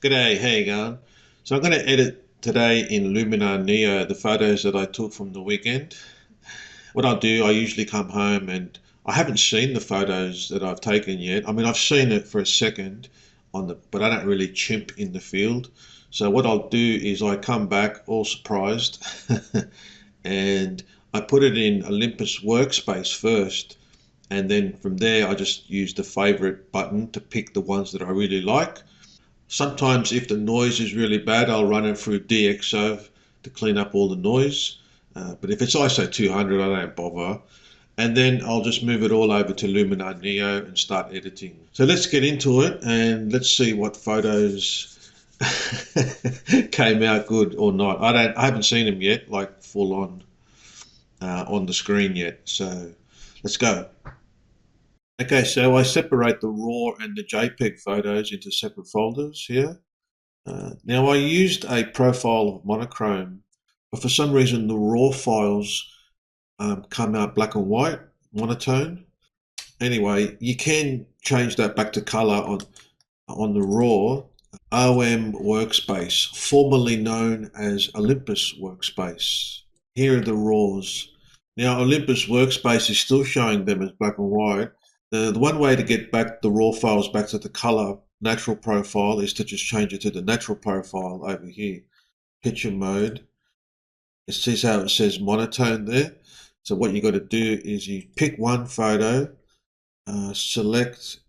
G'day, how you going? So I'm going to edit today in Luminar Neo the photos that I took from the weekend. What I'll do, I usually come home and I haven't seen the photos that I've taken yet. I mean, I've seen it for a second but I don't really chimp in the field. So what I'll do is I come back all surprised and I put it in Olympus Workspace first. And then from there, I just use the favorite button to pick the ones that I really like. Sometimes if the noise is really bad, I'll run it through DxO to clean up all the noise. But if it's ISO 200, I don't bother. And then I'll just move it all over to Luminar Neo and start editing. So let's get into it and let's see what photos came out good or not. I haven't seen them yet, like full on the screen yet. So let's go. Okay, so I separate the RAW and the JPEG photos into separate folders here. Now I used a profile of monochrome, but for some reason the raw files come out black and white, monotone. Anyway, you can change that back to color on the raw. OM Workspace, formerly known as Olympus Workspace. Here are the raws. Now Olympus Workspace is still showing them as black and white. The one way to get back the raw files back to the color natural profile is to just change it to the natural profile over here. Picture mode. It sees how it says monotone there. So what you got to do is you pick one photo, select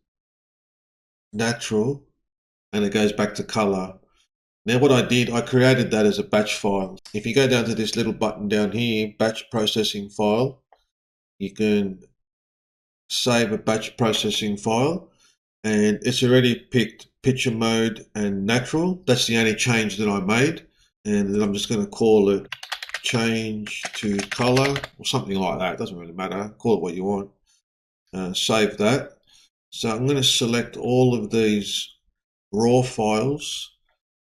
natural, and it goes back to color. Now what I did, I created that as a batch file. If you go down to this little button down here, batch processing file, you can save a batch processing file, and it's already picked picture mode and natural. That's the only change that I made, and then I'm just going to call it change to color or something like that. It doesn't really matter, call it what you want. Save that. So I'm going to select all of these raw files.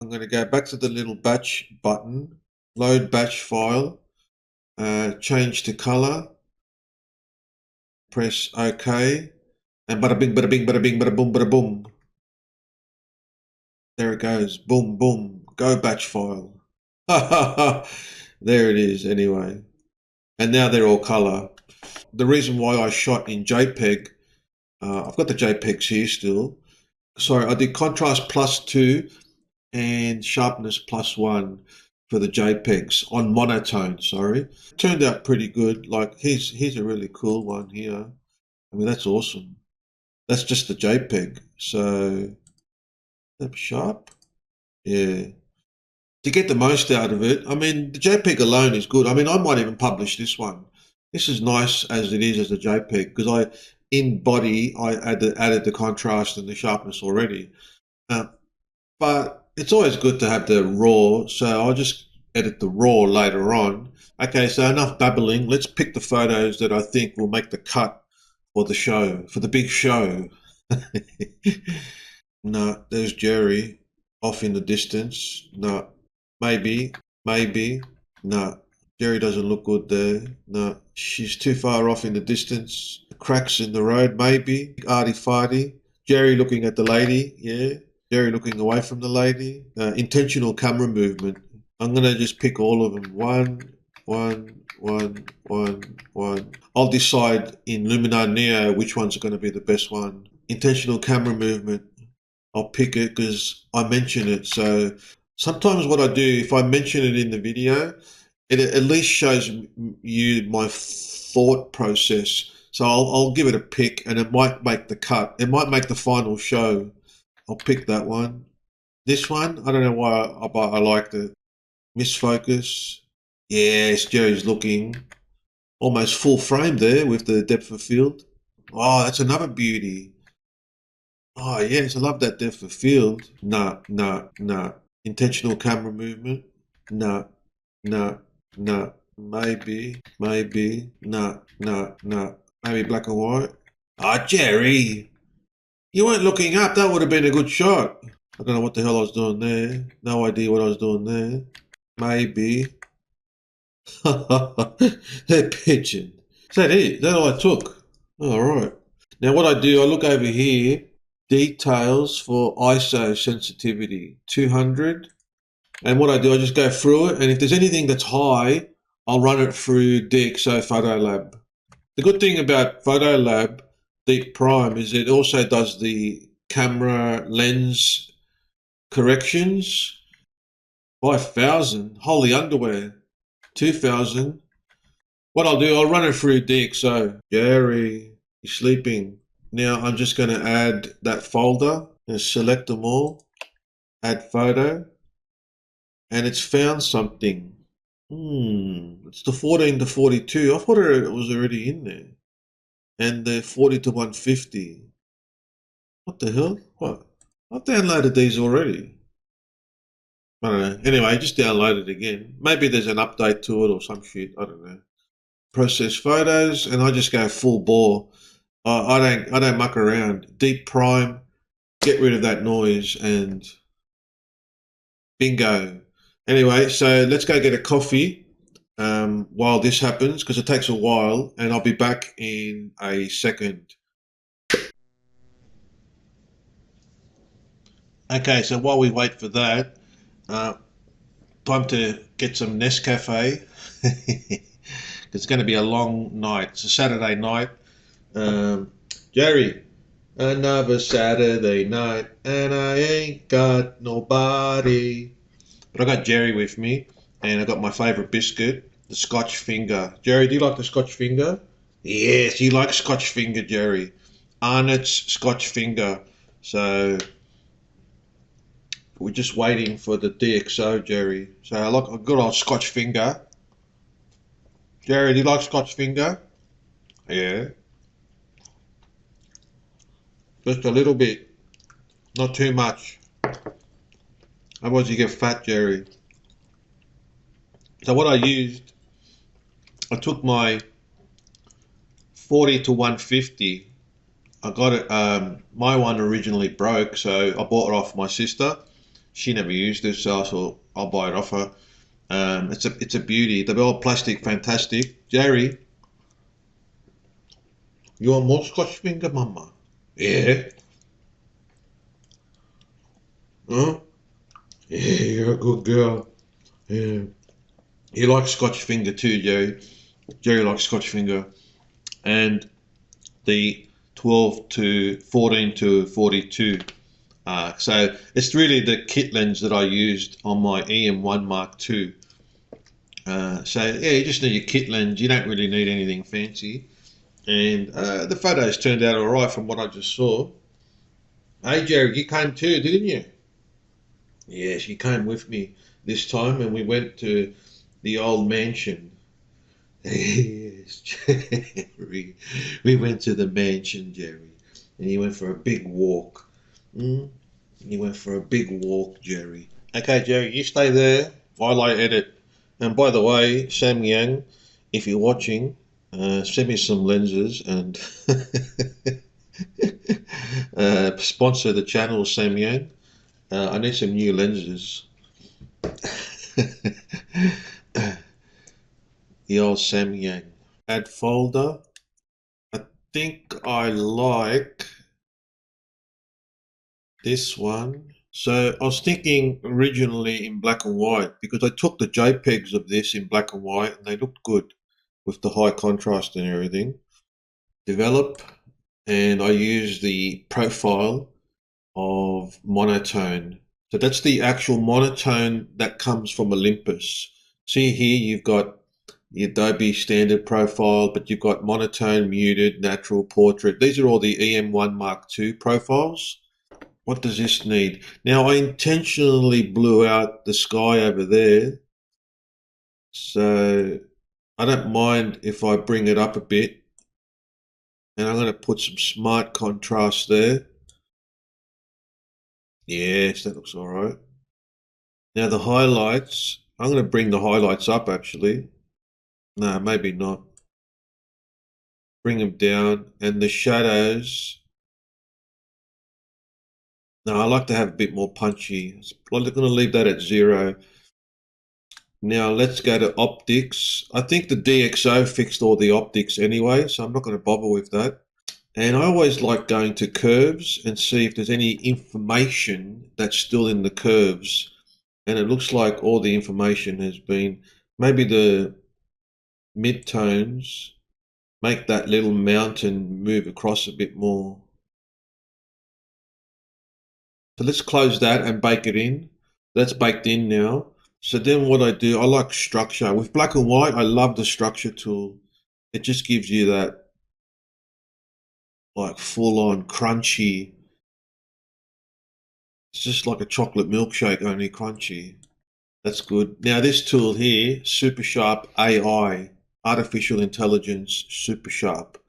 I'm going to go back to the little batch button, load batch file, change to color, press OK, and bada bing, bada bing, bada bing, bada boom, bada boom. There it goes. Boom, boom. Go batch file. There it is anyway. And now they're all color. The reason why I shot in JPEG, I've got the JPEGs here still. Sorry, I did contrast +2 and sharpness +1 for the JPEGs on monotone, sorry. Turned out pretty good. Like here's a really cool one here. I mean, that's awesome. That's just the JPEG. So that's sharp. Yeah. To get the most out of it, I mean, the JPEG alone is good. I mean, I might even publish this one. This is nice as it is as a JPEG because in body, I added the contrast and the sharpness already. But it's always good to have the raw, so I'll just edit the raw later on. Okay, so enough babbling. Let's pick the photos that I think will make the cut for the show, for the big show. No, there's Jerry off in the distance. No, maybe, maybe. No, Jerry doesn't look good there. No, she's too far off in the distance. Cracks in the road, maybe. Arty farty. Jerry looking at the lady, yeah. Jerry looking away from the lady. Intentional camera movement. I'm going to just pick all of them. One, one, one, one, one. I'll decide in Luminar Neo which one's going to be the best one. Intentional camera movement. I'll pick it because I mention it. So sometimes what I do, if I mention it in the video, it at least shows you my thought process. So I'll give it a pick and it might make the cut. It might make the final show. I'll pick that one. This one, I don't know why I liked it. Misfocus. Yes, Jerry's looking almost full frame there with the depth of field. Oh, that's another beauty. Oh, yes, I love that depth of field. Nah, nah, nah. Intentional camera movement. Nah, nah, nah. Maybe, maybe. Nah, nah, nah. Maybe black and white. Ah, Jerry, you weren't looking up. That would have been a good shot. I don't know what the hell I was doing there. No idea what I was doing there. Maybe. They're pitching. Is that it? Is that all I took? All right. Now what I do, I look over here details for ISO sensitivity 200. And what I do, I just go through it. And if there's anything that's high, I'll run it through DxO Photo Lab. The good thing about Photo Lab Deep Prime is it also does the camera lens corrections. 5,000, holy underwear. 2,000. What I'll do, I'll run it through DxO. Jerry, you're sleeping. Now I'm just going to add that folder and select them all. Add photo. And it's found something. It's the 14 to 42. I thought it was already in there. And the 40 to 150. What the hell? What? I've downloaded these already. I don't know. Anyway, just download it again. Maybe there's an update to it or some shit. I don't know. Process photos, and I just go full bore. I don't muck around. Deep Prime, get rid of that noise, and bingo. Anyway, so let's go get a coffee while this happens, because it takes a while, and I'll be back in a second. Okay, so while we wait for that, time to get some Nescafe. It's going to be a long night. It's a Saturday night. Jerry, another Saturday night, and I ain't got nobody. But I got Jerry with me, and I got my favourite biscuit, the Scotch Finger. Jerry, do you like the Scotch Finger? Yes, you like Scotch Finger, Jerry. Arnott's Scotch Finger. So we're just waiting for the DxO, Jerry. So I like a good old Scotch Finger. Jerry, do you like Scotch Finger? Yeah. Just a little bit. Not too much. Otherwise you get fat, Jerry. So what I used, I took my 40 to 150. I got it, my one originally broke, so I bought it off my sister. She never used it, so I thought I'll buy it off her. It's a beauty. The old plastic, fantastic. Jerry, you want more Scotch Finger, Mama? Yeah. Huh? Yeah, you're a good girl. Yeah. You like Scotch Finger too, Jerry. Jerry likes Scotch Finger. And the 12 to 14 to 42. So it's really the kit lens that I used on my EM1 Mark II. So yeah, you just need your kit lens. You don't really need anything fancy. And the photos turned out all right from what I just saw. Hey Jerry, you came too, didn't you? Yes, you came with me this time, and we went to the old mansion. Yes, Jerry. We went to the mansion, Jerry, and you went for a big walk. You went for a big walk, Jerry. Okay, Jerry, you stay there while I edit. And by the way, Sam Yang, if you're watching, send me some lenses and sponsor the channel, Sam Yang. I need some new lenses. The old Sam Yang. Add folder. I think I like this one. So I was thinking originally in black and white, because I took the JPEGs of this in black and white and they looked good with the high contrast and everything. Develop, and I use the profile of monotone. So that's the actual monotone that comes from Olympus. See here, you've got the Adobe standard profile, but you've got monotone, muted, natural, portrait. These are all the EM1 Mark II profiles. What does this need? Now I intentionally blew out the sky over there, so I don't mind if I bring it up a bit, and I'm going to put some smart contrast there. Yes, that looks all right. Now the highlights, I'm going to bring the highlights up actually. No, maybe not. Bring them down, and the shadows. No, I like to have a bit more punchy. I'm going to leave that at 0. Now let's go to optics. I think the DxO fixed all the optics anyway, so I'm not going to bother with that. And I always like going to curves and see if there's any information that's still in the curves. And it looks like all the information has been, maybe the midtones make that little mountain move across a bit more. So let's close that and bake it in. That's baked in now. So then what I do, I like structure. With black and white, I love the structure tool. It just gives you that like full on crunchy. It's just like a chocolate milkshake, only crunchy. That's good. Now this tool here, Super Sharp AI, Artificial Intelligence Super Sharp.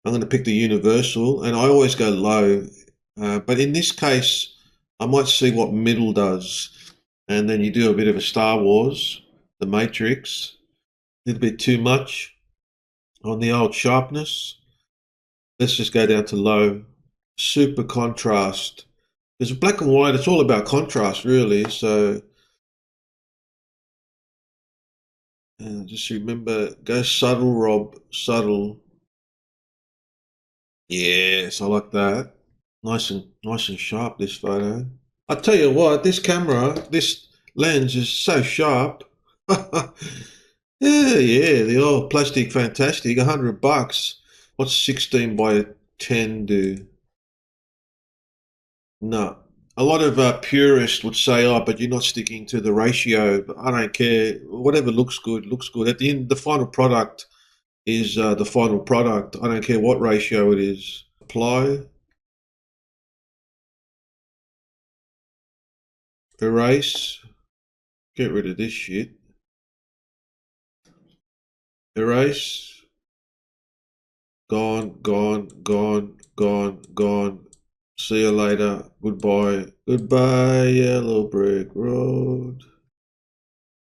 I'm going to pick the universal, and I always go low. But in this case, I might see what middle does. And then you do a bit of a Star Wars, the Matrix, a little bit too much on the old sharpness. Let's just go down to low. Super contrast. Because black and white, it's all about contrast, really. So just remember, go subtle, Rob, subtle. Yes, I like that. Nice and sharp. This photo. I tell you what, this camera, this lens is so sharp. Yeah, the old plastic fantastic, $100. What's 16 by 10 do? No. A lot of purists would say, "Oh, but you're not sticking to the ratio." But I don't care. Whatever looks good, looks good. At the end, the final product is the final product. I don't care what ratio it is. Apply, erase, get rid of this shit. Erase, gone, gone, gone, gone, gone. See you later. Goodbye. Goodbye, yellow brick road.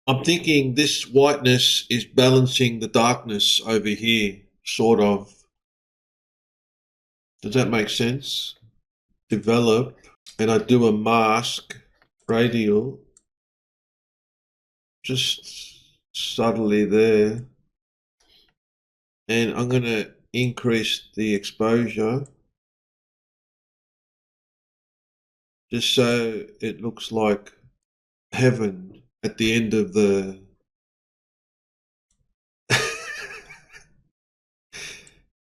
I'm thinking this whiteness is balancing the darkness over here, sort of. Does that make sense? Develop, and I do a mask, radial, just subtly there. And I'm going to increase the exposure just so it looks like heaven at the end of the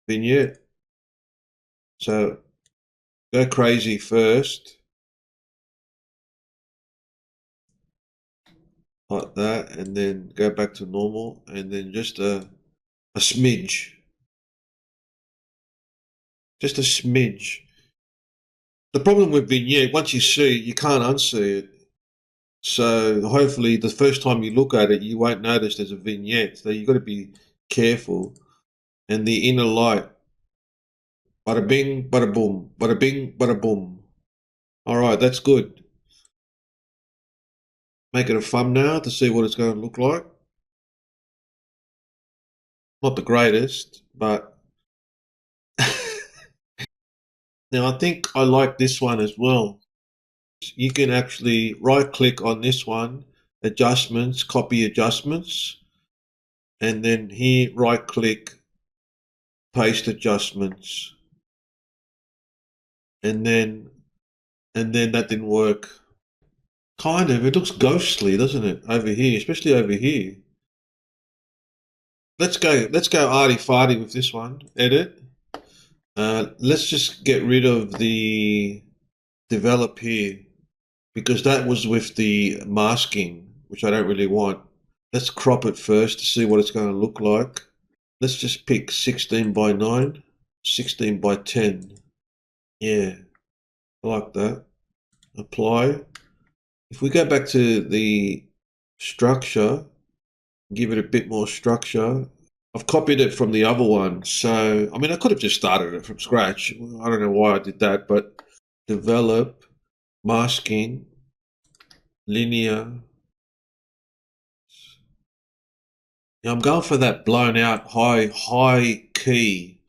vignette. So go crazy first, like that, and then go back to normal, and then just a smidge, just a smidge. The problem with vignette, once you see it, you can't unsee it. So hopefully the first time you look at it, you won't notice there's a vignette. So you've got to be careful. And the inner light, bada bing, bada boom, bada bing, bada boom. All right, that's good. Make it a thumbnail to see what it's going to look like. Not the greatest, but now I think I like this one as well. You can actually right click on this one, adjustments, copy adjustments, and then here right click, paste adjustments, and then that didn't work. Kind of, it looks ghostly, doesn't it? Over here, especially over here. Let's go arty farty with this one. Edit. Let's just get rid of the develop here because that was with the masking, which I don't really want. Let's crop it first to see what it's going to look like. Let's just pick 16 by 9, 16 by 10. Yeah, I like that. Apply. If we go back to the structure, give it a bit more structure. I've copied it from the other one. So, I mean, I could have just started it from scratch. I don't know why I did that, but develop, masking, linear. Now I'm going for that blown out high key.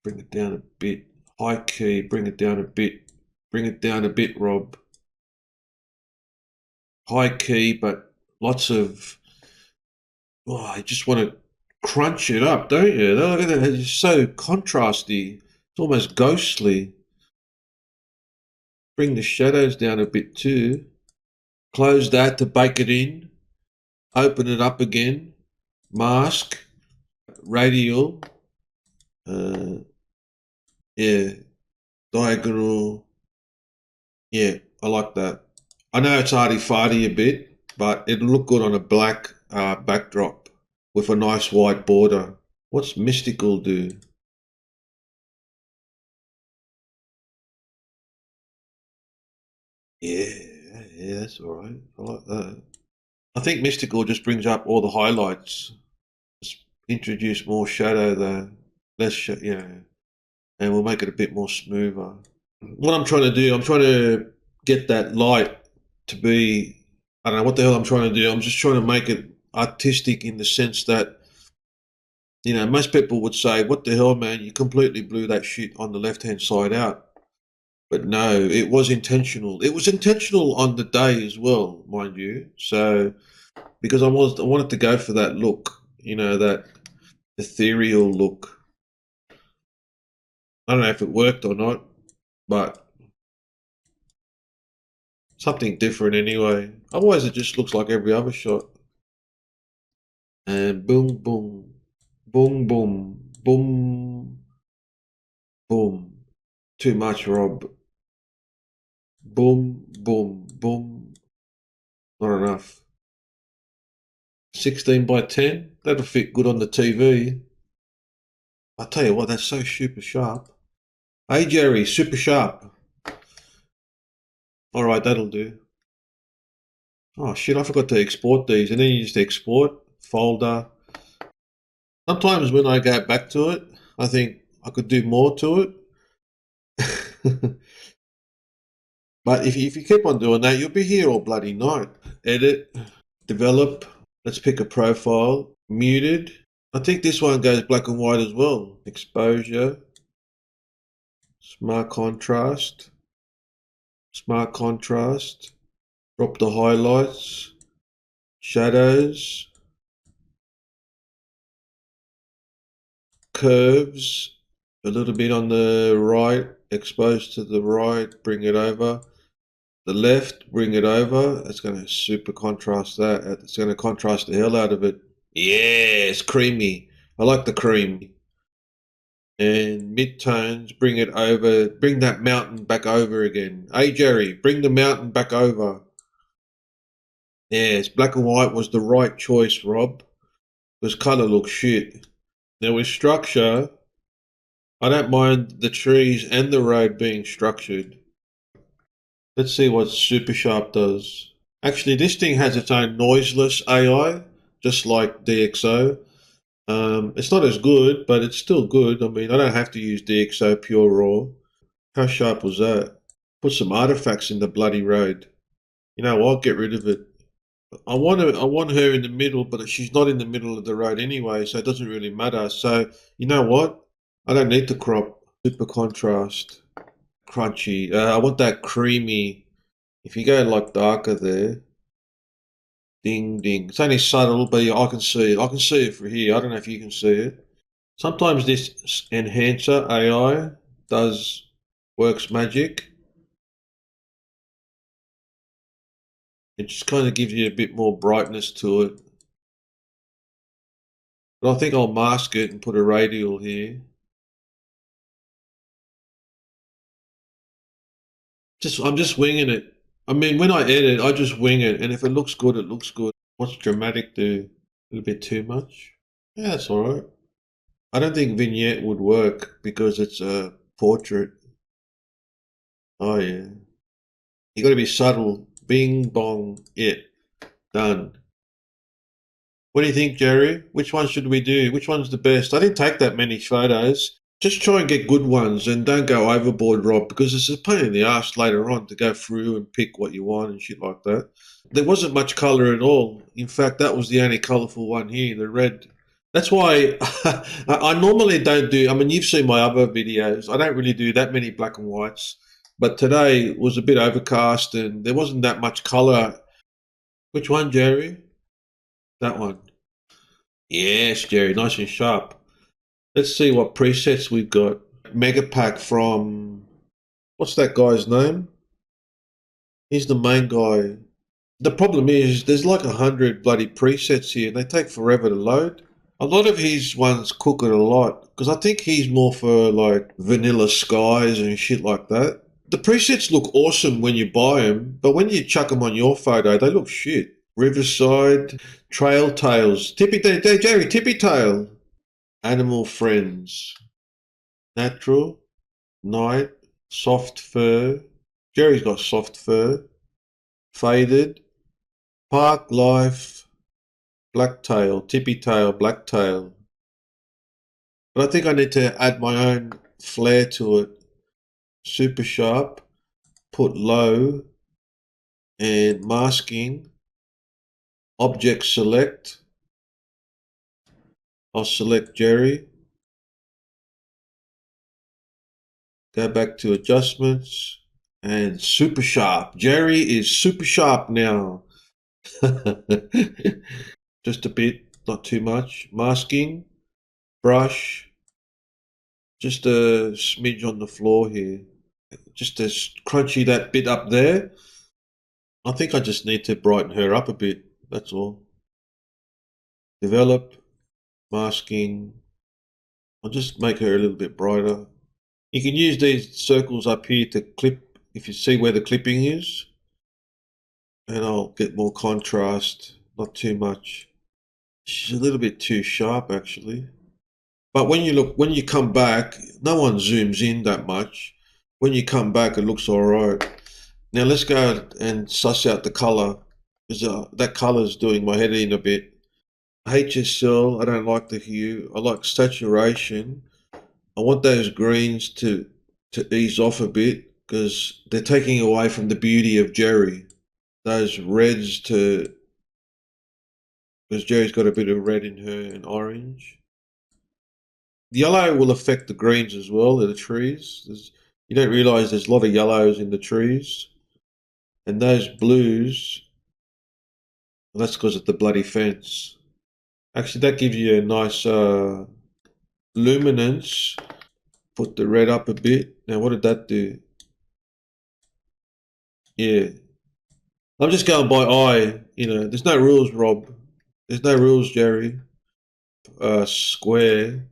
Bring it down a bit. High key, bring it down a bit. Bring it down a bit, Rob. High key, but lots of, oh, I just want to crunch it up, don't you? Look at that. It's so contrasty. It's almost ghostly. Bring the shadows down a bit too. Close that to bake it in. Open it up again. Mask. Radial. Uh, yeah. Diagonal. Yeah, I like that. I know it's arty-farty a bit, but it'll look good on a black backdrop with a nice white border. What's Mystical do? Yeah, yeah, that's all right. I like that. I think Mystical just brings up all the highlights. Just introduce more shadow there, less, and we'll make it a bit more smoother. What I'm trying to do, I'm trying to get that light to be, I don't know what the hell I'm trying to do. I'm just trying to make it artistic in the sense that, most people would say, what the hell, man, you completely blew that shit on the left hand side out. But no, it was intentional. It was intentional on the day as well, mind you. So, because I wanted to go for that look, that ethereal look. I don't know if it worked or not, but something different anyway. Otherwise, it just looks like every other shot. And boom, boom, boom, boom, boom, boom. Too much, Rob. Boom, boom, boom. Not enough. 16 by 10. That'll fit good on the TV. I tell you what, that's so super sharp. Hey, Jerry, super sharp. All right, that'll do. Oh, shit, I forgot to export these. And then you just export, folder. Sometimes when I go back to it, I think I could do more to it. But if you keep on doing that, you'll be here all bloody night. Edit, develop. Let's pick a profile. Muted. I think this one goes black and white as well. Exposure. Smart contrast. Smart contrast. Drop the highlights. Shadows. Curves. A little bit on the right. Exposed to the right. Bring it over. The left, bring it over. It's going to super contrast that. It's going to contrast the hell out of it. Yeah, it's creamy. I like the cream. And mid-tones, bring it over. Bring that mountain back over again. Hey, Jerry, bring the mountain back over. Yes, black and white was the right choice, Rob. Because colour looks shit. Now with structure, I don't mind the trees and the road being structured. Let's see what Super Sharp does. Actually, this thing has its own noiseless AI, just like DxO. It's not as good, but it's still good. I mean, I don't have to use DxO Pure Raw. How sharp was that? Put some artifacts in the bloody road. You know what? Get rid of it. I want her in the middle, but she's not in the middle of the road anyway, so it doesn't really matter. So you know what? I don't need to crop. Super contrast, crunchy. I want that creamy. If you go like darker there, ding ding. It's only subtle, but yeah, I can see it. I can see it from here. I don't know if you can see it. Sometimes this enhancer AI does works magic. It just kind of gives you a bit more brightness to it. But I think I'll mask it and put a radial here. I'm just winging it. I mean, when I edit, I just wing it, and if it looks good, it looks good. What's dramatic do? A little bit too much? Yeah, that's all right. I don't think vignette would work because it's a portrait. Oh yeah, you got to be subtle. Bing bong, it done. What do you think, Jerry? Which one should we do? Which one's the best? I didn't take that many photos. Just try and get good ones and don't go overboard, Rob, because it's a pain in the ass later on to go through and pick what you want and shit like that. There wasn't much colour at all. In fact, that was the only colourful one here, the red. That's why I normally don't do, I mean, you've seen my other videos. I don't really do that many black and whites. But today was a bit overcast and there wasn't that much colour. Which one, Jerry? That one. Yes, Jerry, nice and sharp. Let's see what presets we've got. Mega pack from, what's that guy's name? He's the main guy. The problem is there's like 100 bloody presets here and they take forever to load. A lot of his ones cook it a lot because I think he's more for like vanilla skies and shit like that. The presets look awesome when you buy them, but when you chuck them on your photo, they look shit. Riverside, Trail Tails, Jerry, Tippy Tail, Animal Friends, Natural, Night, Soft Fur. Jerry's got soft fur, Faded, Park Life, Blacktail, Tippy Tail, Blacktail. But I think I need to add my own flair to it. Super sharp, put low, and masking, object select. I'll select Jerry, go back to adjustments, and super sharp. Jerry is super sharp now. Just a bit, not too much. Masking, brush, just a smidge on the floor here. Just to crunchy that bit up there. I think I just need to brighten her up a bit, that's all. Develop, masking. I'll just make her a little bit brighter. You can use these circles up here to clip, if you see where the clipping is. And I'll get more contrast, not too much. She's a little bit too sharp actually. But when you come back, no one zooms in that much. When you come back, it looks alright. Now let's go and suss out the color, because that color is doing my head in a bit. HSL, I don't like the hue. I like saturation. I want those greens to ease off a bit because they're taking away from the beauty of Jerry. Those reds to, because Jerry's got a bit of red in her and orange. The yellow will affect the greens as well in the trees. You don't realise there's a lot of yellows in the trees. And those blues, well, that's because of the bloody fence. Actually, that gives you a nice luminance. Put the red up a bit. Now, what did that do? Yeah. I'm just going by eye. There's no rules, Rob. There's no rules, Jerry. Square.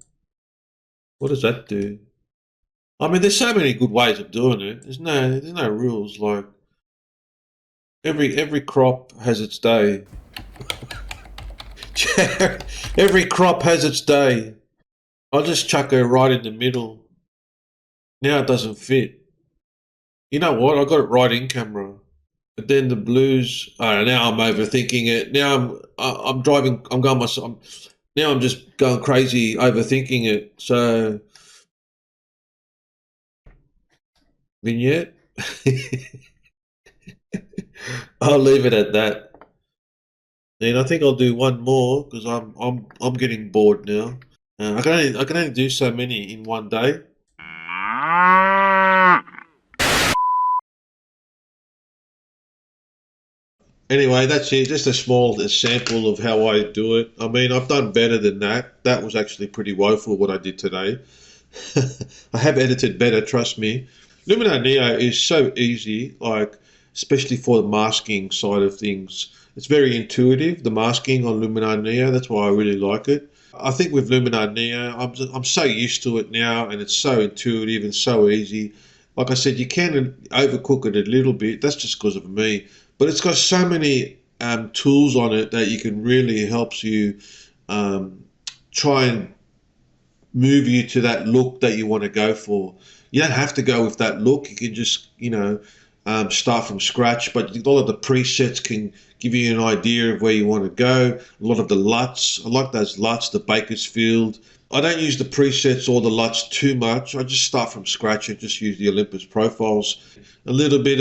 What does that do? I mean, there's so many good ways of doing it. There's no rules. Like every crop has its day. Every crop has its day. I'll just chuck her right in the middle. Now it doesn't fit. You know what? I got it right in camera. But then the blues. Oh, now I'm overthinking it. Now I'm driving. I'm going myself. Now I'm just going crazy overthinking it. So vignette. I'll leave it at that. And I think I'll do one more because I'm getting bored now. I can only do so many in one day. Anyway, that's it. Just a small sample of how I do it. I mean, I've done better than that. That was actually pretty woeful what I did today. I have edited better, trust me. Luminar Neo is so easy, like especially for the masking side of things. It's very intuitive, the masking on Luminar Neo. That's why I really like it. I think with Luminar Neo, I'm so used to it now, and it's so intuitive and so easy. Like I said, you can overcook it a little bit. That's just because of me. But it's got so many tools on it that you can really helps you try and move you to that look that you want to go for. You don't have to go with that look. You can just, start from scratch. But a lot of the presets can give you an idea of where you want to go. A lot of the LUTs, I like those LUTs, the Bakersfield. I don't use the presets or the LUTs too much. I just start from scratch and just use the Olympus profiles. A little bit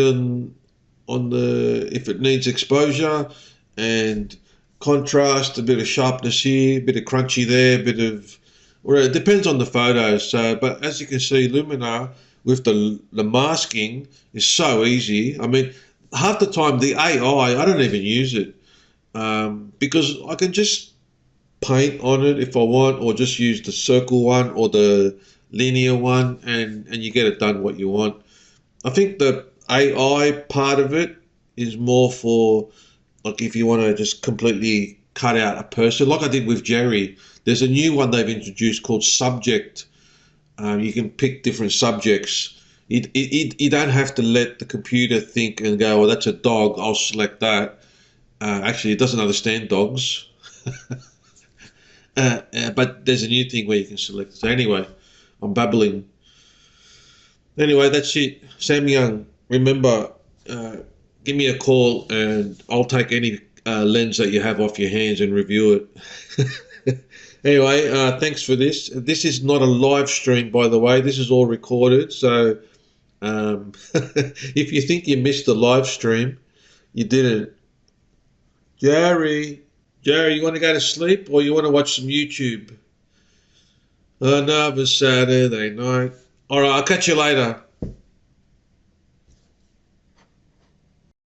on the, if it needs exposure, and contrast, a bit of sharpness here, a bit of crunchy there, a bit of, well, it depends on the photos. So, but as you can see, Luminar with the masking is so easy. I mean, half the time the AI, I don't even use it because I can just paint on it if I want, or just use the circle one or the linear one, and you get it done what you want. I think the AI part of it is more for, like, if you want to just completely cut out a person, like I did with Jerry. There's a new one they've introduced called Subject. You can pick different subjects. You don't have to let the computer think and go, well, that's a dog, I'll select that. Actually, it doesn't understand dogs. But there's a new thing where you can select. So anyway, I'm babbling. Anyway, that's it. Sam Young, remember, give me a call and I'll take any lens that you have off your hands and review it. Anyway, thanks for this. This is not a live stream, by the way. This is all recorded. So if you think you missed the live stream, you didn't. Jerry, you want to go to sleep or you want to watch some YouTube? Another Saturday night. All right, I'll catch you later.